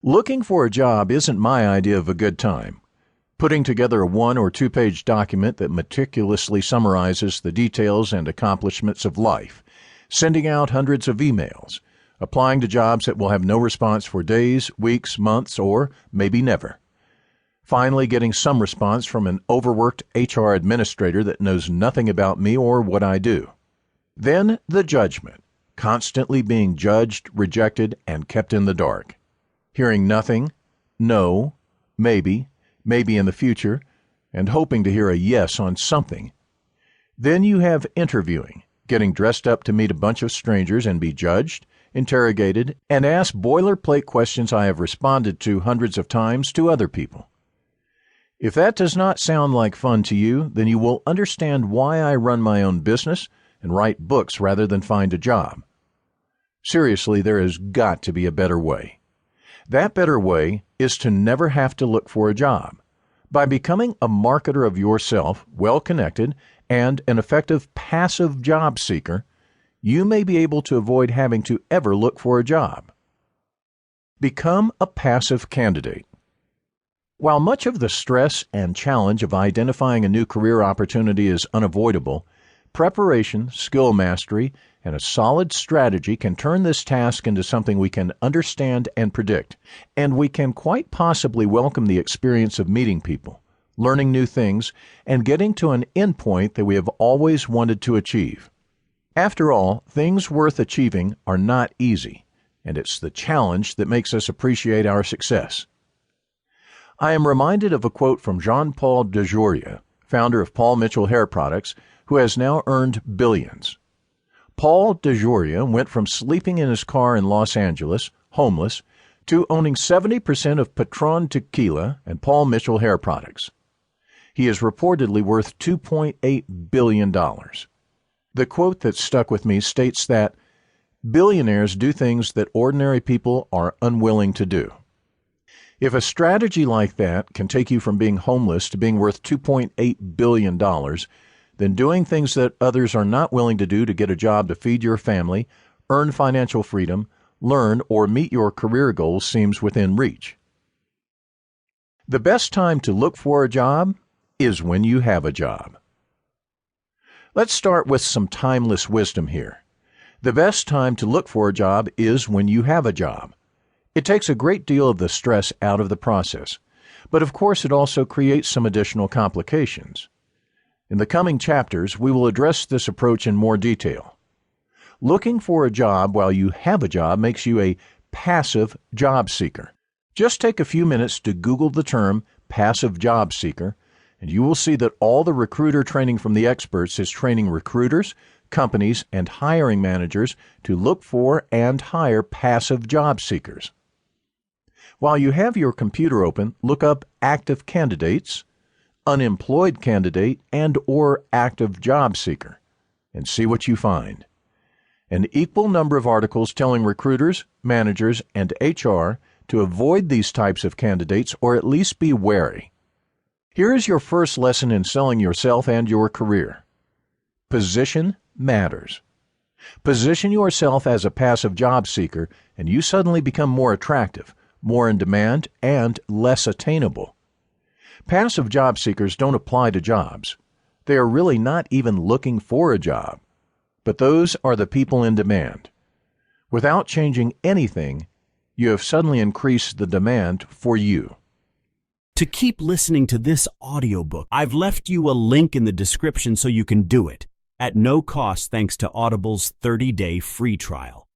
Looking for a job isn't my idea of a good time. Putting together a 1 or 2-page document that meticulously summarizes the details and accomplishments of life, sending out hundreds of emails, applying to jobs that will have no response for days, weeks, months, or maybe never. Finally, getting some response from an overworked HR administrator that knows nothing about me or what I do. Then the judgment, constantly being judged, rejected, and kept in the dark. Hearing nothing, no, maybe in the future, and hoping to hear a yes on something. Then you have interviewing, getting dressed up to meet a bunch of strangers and be judged, interrogated, and asked boilerplate questions I have responded to hundreds of times to other people. If that does not sound like fun to you, then you will understand why I run my own business and write books rather than find a job. Seriously, there has got to be a better way. That better way is to never have to look for a job. By becoming a marketer of yourself, well-connected, and an effective passive job seeker, you may be able to avoid having to ever look for a job. Become a passive candidate. While much of the stress and challenge of identifying a new career opportunity is unavoidable, preparation, skill mastery, and a solid strategy can turn this task into something we can understand and predict, and we can quite possibly welcome the experience of meeting people, learning new things, and getting to an endpoint that we have always wanted to achieve. After all, things worth achieving are not easy, and it's the challenge that makes us appreciate our success. I am reminded of a quote from Jean-Paul DeJoria, founder of Paul Mitchell Hair Products, who has now earned billions. Paul DeJoria went from sleeping in his car in Los Angeles, homeless, to owning 70% of Patron Tequila and Paul Mitchell Hair Products. He is reportedly worth $2.8 billion. The quote that stuck with me states that billionaires do things that ordinary people are unwilling to do. If a strategy like that can take you from being homeless to being worth $2.8 billion, then doing things that others are not willing to do to get a job to feed your family, earn financial freedom, learn, or meet your career goals seems within reach. The best time to look for a job is when you have a job. Let's start with some timeless wisdom here. The best time to look for a job is when you have a job. It takes a great deal of the stress out of the process, but of course it also creates some additional complications. In the coming chapters, we will address this approach in more detail. Looking for a job while you have a job makes you a passive job seeker. Just take a few minutes to Google the term passive job seeker, and you will see that all the recruiter training from the experts is training recruiters, companies, and hiring managers to look for and hire passive job seekers. While you have your computer open, look up active candidates, unemployed candidate, and/or active job seeker, and see what you find. An equal number of articles telling recruiters, managers, and HR to avoid these types of candidates or at least be wary. Here is your first lesson in selling yourself and your career. Position matters. Position yourself as a passive job seeker, and you suddenly become more attractive, more in demand, and less attainable. Passive job seekers don't apply to jobs. They are really not even looking for a job. But those are the people in demand. Without changing anything, you have suddenly increased the demand for you. To keep listening to this audiobook, I've left you a link in the description so you can do it, at no cost thanks to Audible's 30-day free trial.